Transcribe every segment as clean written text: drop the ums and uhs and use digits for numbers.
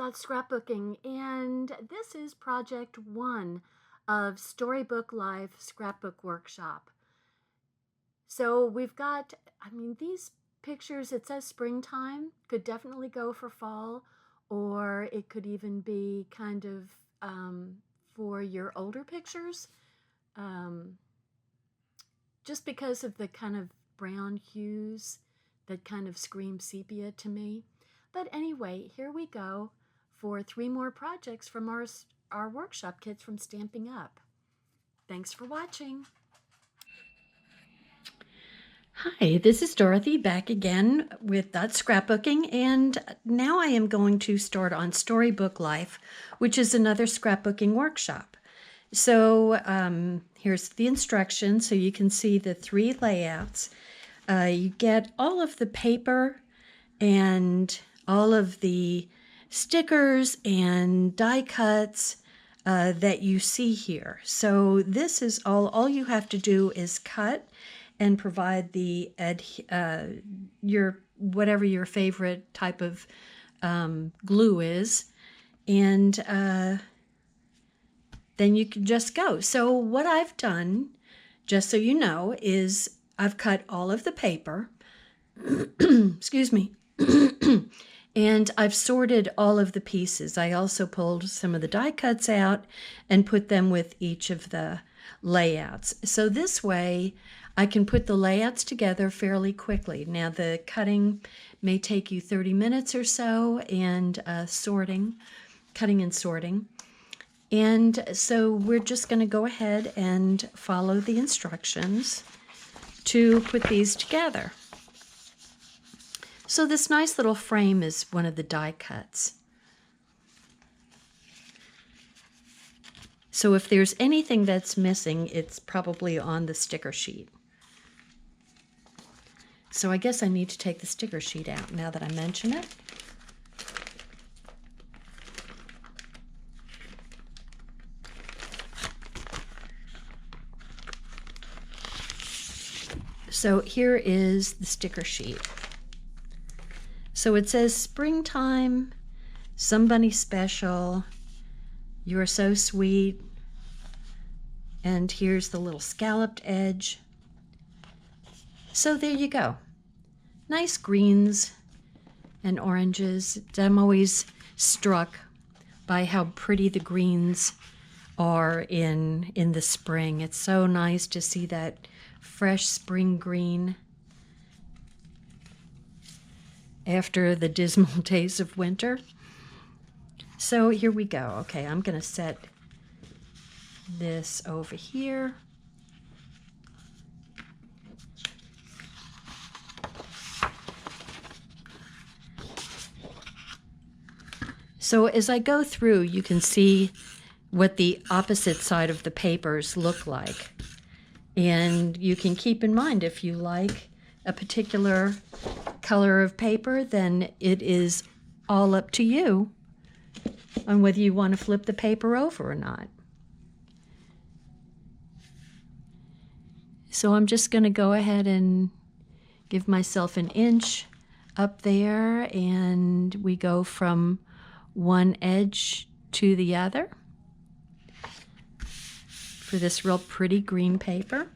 about scrapbooking, and this is project 1 of Storybook Live Scrapbook Workshop. So we've got, these pictures, it says springtime, could definitely go for fall, or it could even be kind of for your older pictures, just because of the kind of brown hues that kind of scream sepia to me. But anyway, here we go for 3 more projects from our workshop kits from Stampin' Up. Thanks for watching. Hi, this is Dorothy back again with Scrapbooking, and now I am going to start on Storybook Life, which is another scrapbooking workshop. So here's the instructions so you can see the 3 layouts. You get all of the paper and all of the stickers and die cuts that you see here. So this is all you have to do is cut and provide the whatever your favorite type of glue is, and then you can just go. So what I've done, just so you know, is I've cut all of the paper, excuse me, and I've sorted all of the pieces. I also pulled some of the die cuts out and put them with each of the layouts. So this way I can put the layouts together fairly quickly. Now the cutting may take you 30 minutes or so, and cutting and sorting. And so we're just going to go ahead and follow the instructions to put these together. So this nice little frame is one of the die cuts. So if there's anything that's missing, it's probably on the sticker sheet. So I guess I need to take the sticker sheet out now that I mention it. So here is the sticker sheet. So it says springtime, some bunny special, you're so sweet, and here's the little scalloped edge. So there you go. Nice greens and oranges. I'm always struck by how pretty the greens are in the spring. It's so nice to see that fresh spring green after the dismal days of winter. So here we go. Okay, I'm going to set this over here. So as I go through, you can see what the opposite side of the papers look like. And you can keep in mind, if you like a particular color of paper, then it is all up to you on whether you want to flip the paper over or not. So I'm just going to go ahead and give myself an inch up there, and we go from one edge to the other for this real pretty green paper.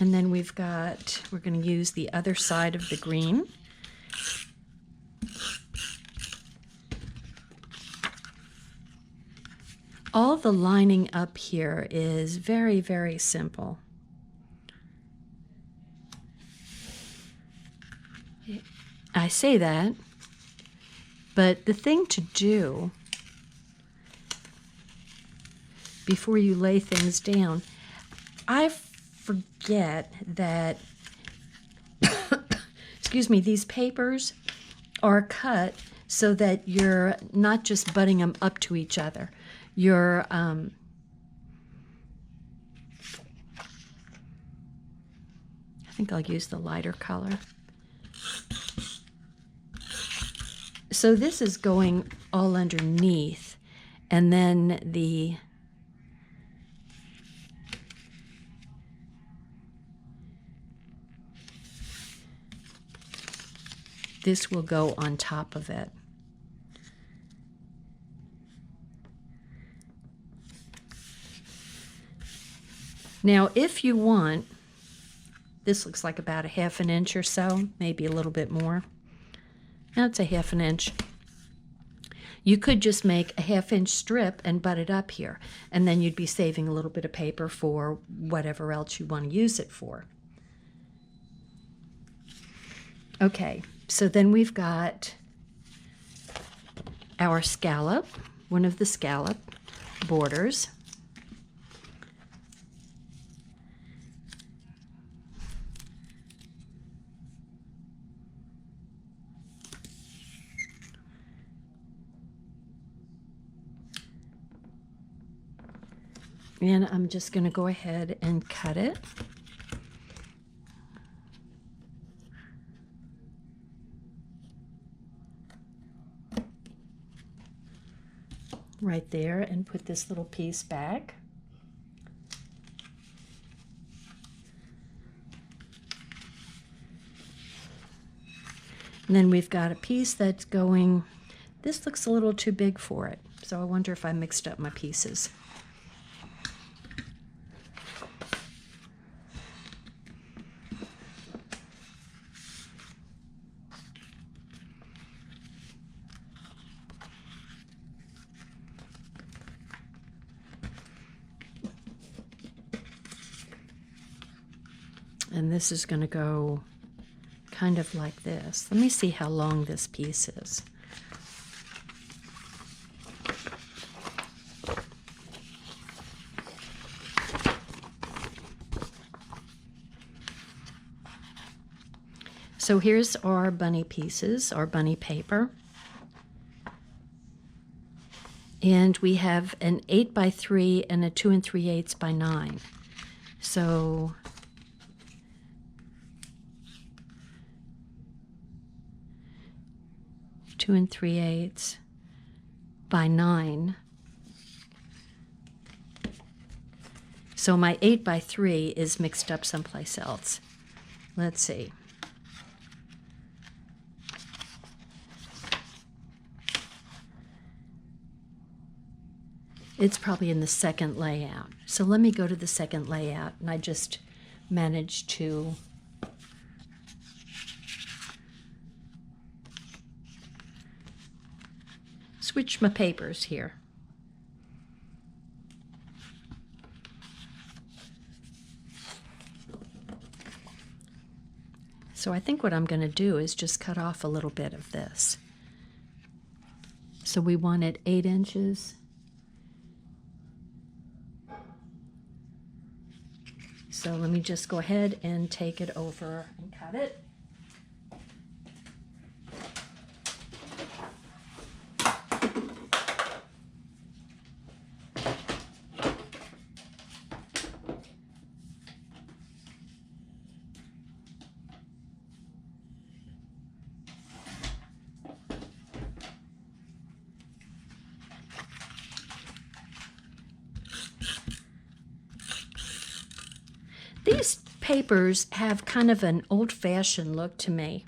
And then we're going to use the other side of the green. All the lining up here is very, very simple. I say that, but the thing to do before you lay things down, I forget that, excuse me, these papers are cut so that you're not just butting them up to each other. You're I think I'll use the lighter color. So this is going all underneath, and then the this will go on top of it. Now, if you want, this looks like about a 1/2 inch or so, maybe a little bit more. That's a 1/2 inch. You could just make a 1/2 inch strip and butt it up here, and then you'd be saving a little bit of paper for whatever else you want to use it for. Okay, so then we've got our scallop, one of the scallop borders. And I'm just going to go ahead and cut it. Right there, and put this little piece back. And then we've got a piece that's going, this looks a little too big for it, so I wonder if I mixed up my pieces. And this is going to go kind of like this. Let me see how long this piece is. So here's our bunny pieces, our bunny paper. And we have an 8x3 and a 2 3/8 by 9. So two and 3/8 by 9. So my 8x3 is mixed up someplace else. Let's see. It's probably in the second layout. So let me go to the second layout, and I just managed to switch my papers here. So I think what I'm going to do is just cut off a little bit of this. So we wanted 8 inches. So let me just go ahead and take it over and cut it. These papers have kind of an old-fashioned look to me,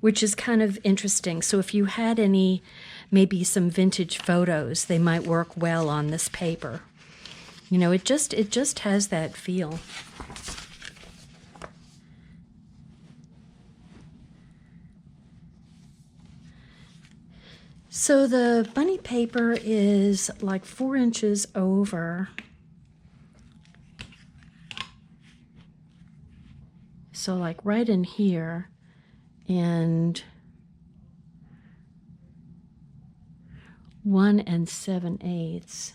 which is kind of interesting. So if you had any, maybe some vintage photos, they might work well on this paper. You know, it just has that feel. So the bunny paper is like 4 inches over. So like right in here, and 1 7/8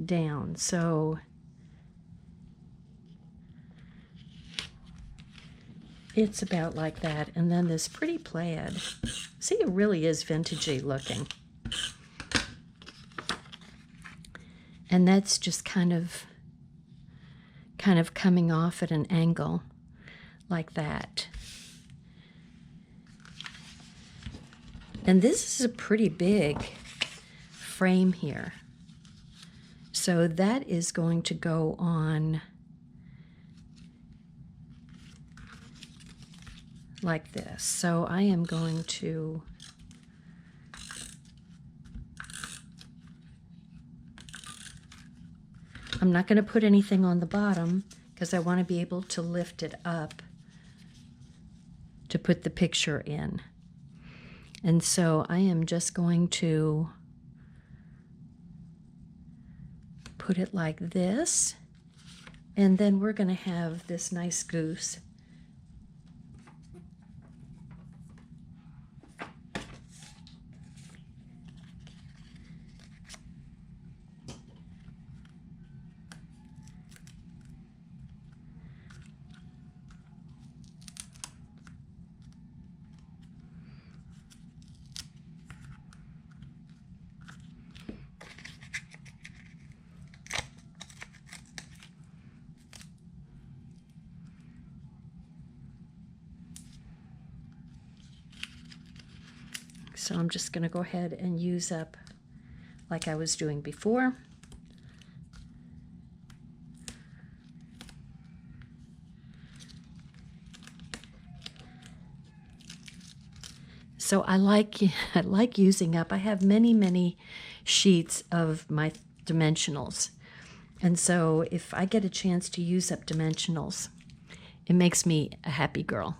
down. So it's about like that. And then this pretty plaid. See, it really is vintagey looking. And that's just kind of coming off at an angle like that. And this is a pretty big frame here. So that is going to go on like this. So I am going to I'm not going to put anything on the bottom because I want to be able to lift it up to put the picture in. And so I am just going to put it like this, and then we're going to have this nice goose. So I'm just going to go ahead and use up like I was doing before. So I like using up. I have many sheets of my dimensionals. And so if I get a chance to use up dimensionals, it makes me a happy girl.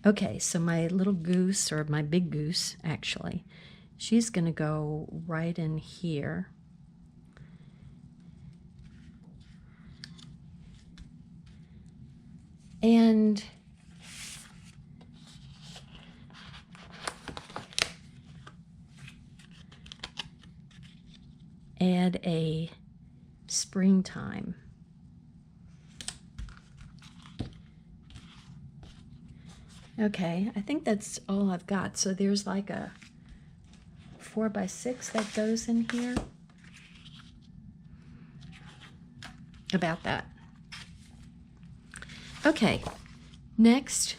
Okay, so my little goose, or my big goose, actually, she's going to go right in here. And add a springtime. Okay, I think that's all I've got. So there's like a 4x6 that goes in here. About that. Okay, next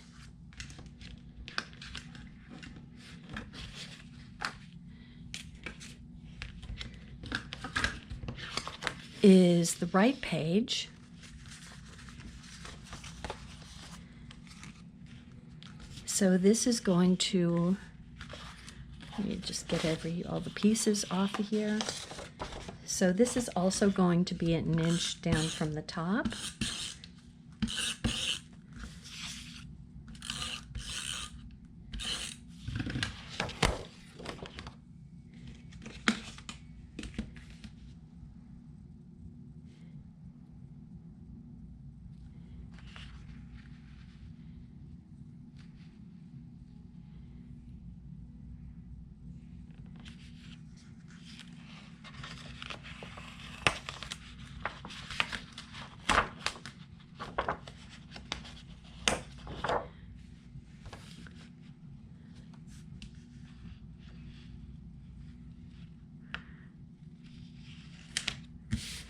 is the right page. So this is going to, let me just get all the pieces off of here. So this is also going to be an inch down from the top.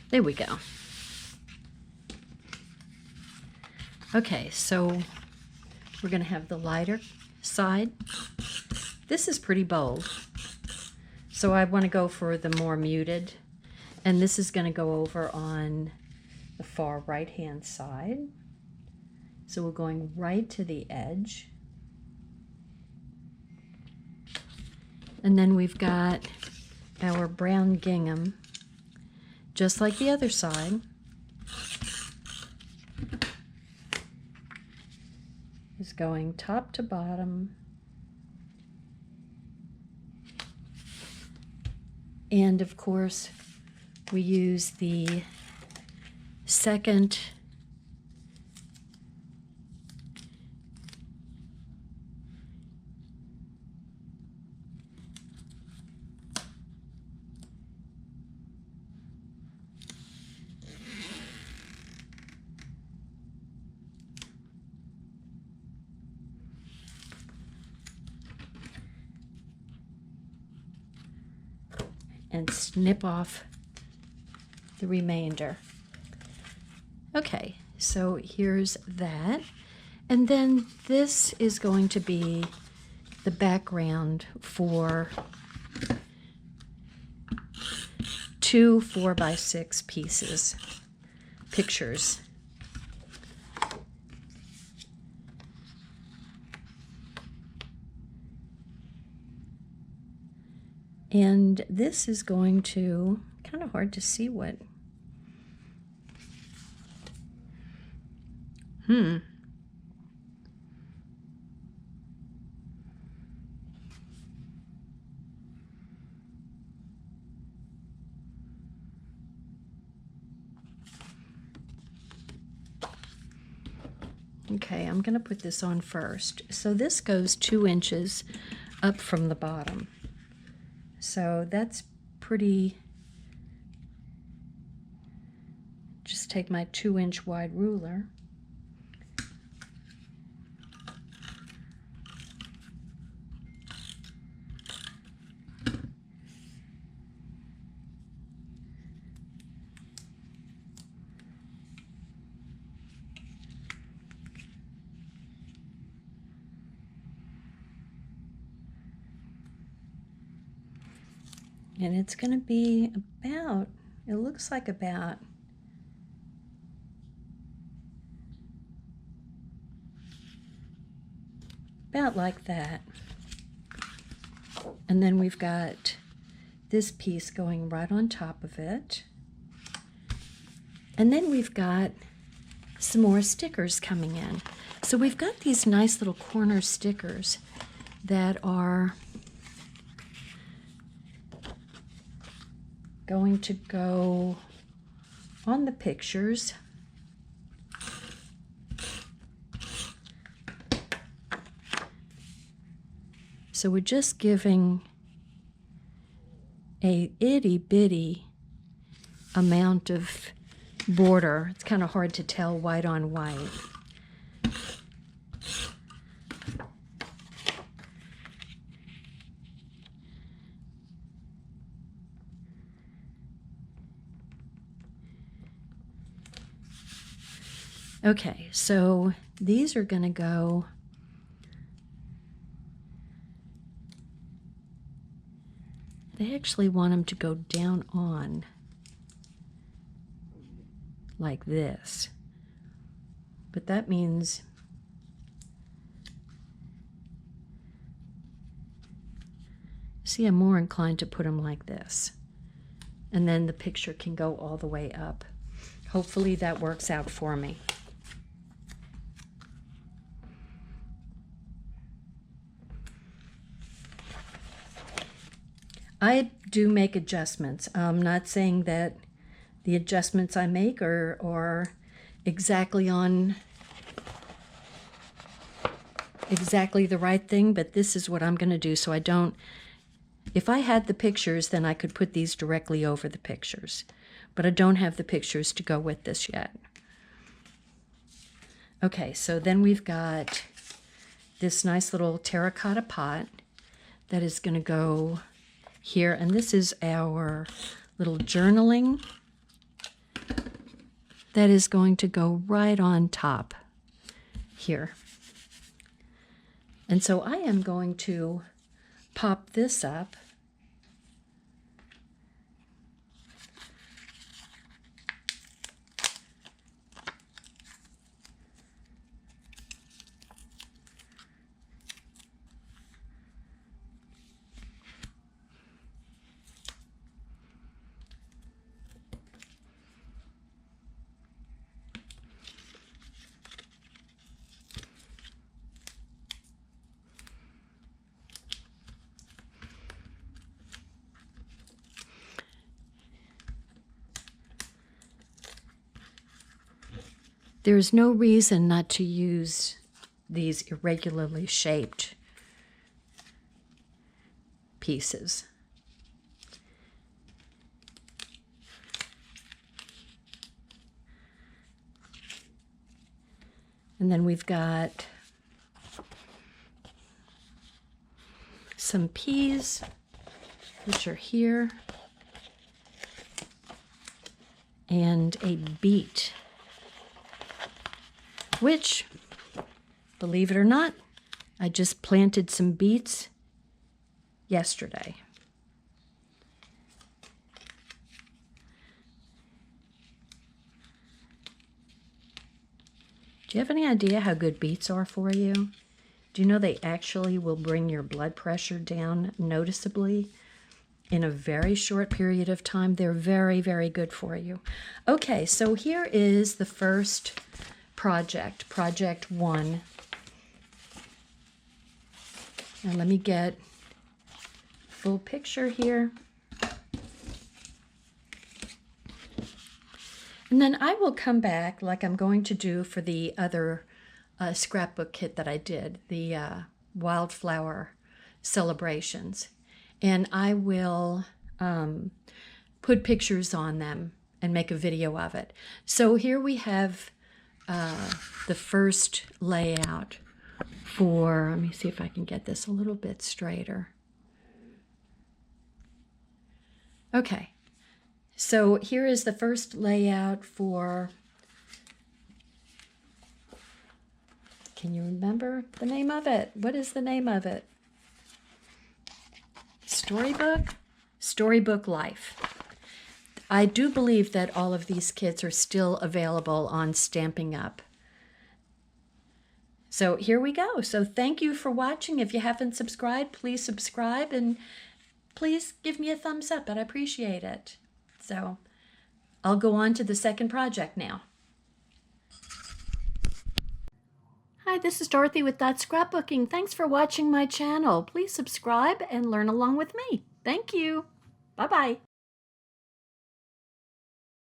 There we go. Okay, so we're going to have the lighter side. This is pretty bold, so I want to go for the more muted. And this is going to go over on the far right-hand side. So we're going right to the edge. And then we've got our brown gingham, just like the other side. Is going top to bottom. And of course, we use the second and snip off the remainder. Okay, so here's that. And then this is going to be the background for 2 4x6 pieces. pictures. And this is going to, kind of hard to see what, Okay, I'm going to put this on first. So this goes 2 inches up from the bottom. So that's pretty, just take my 2-inch wide ruler. And it's going to be about, it looks like about like that. And then we've got this piece going right on top of it. And then we've got some more stickers coming in. So we've got these nice little corner stickers that are going to go on the pictures. So we're just giving a itty bitty amount of border. It's kind of hard to tell white on white. Okay, so these are going to go they actually want them to go down on like this. But that means see, I'm more inclined to put them like this. And then the picture can go all the way up. Hopefully that works out for me. I do make adjustments. I'm not saying that the adjustments I make are exactly on exactly the right thing, but this is what I'm going to do. So I don't, if I had the pictures, then I could put these directly over the pictures, but I don't have the pictures to go with this yet. Okay, so then we've got this nice little terracotta pot that is going to go here, and this is our little journaling that is going to go right on top here. And so I am going to pop this up . There's no reason not to use these irregularly shaped pieces. And then we've got some peas, which are here, and a beet, which, believe it or not, I just planted some beets yesterday. Do you have any idea how good beets are for you? Do you know they actually will bring your blood pressure down noticeably in a very short period of time? They're very, very good for you. Okay, so here is the first project, project 1. Now let me get full picture here. And then I will come back like I'm going to do for the other scrapbook kit that I did, the wildflower celebrations. And I will put pictures on them and make a video of it. So here we have the first layout for, let me see if I can get this a little bit straighter. Okay, so here is the first layout for, can you remember the name of it? What is the name of it? Storybook? Storybook Life. I do believe that all of these kits are still available on Stampin'Up. So here we go. So thank you for watching. If you haven't subscribed, please subscribe and please give me a thumbs up. I'd appreciate it. So I'll go on to the second project now. Hi, this is Dorothy with Scrapbooking. Thanks for watching my channel. Please subscribe and learn along with me. Thank you. Bye-bye.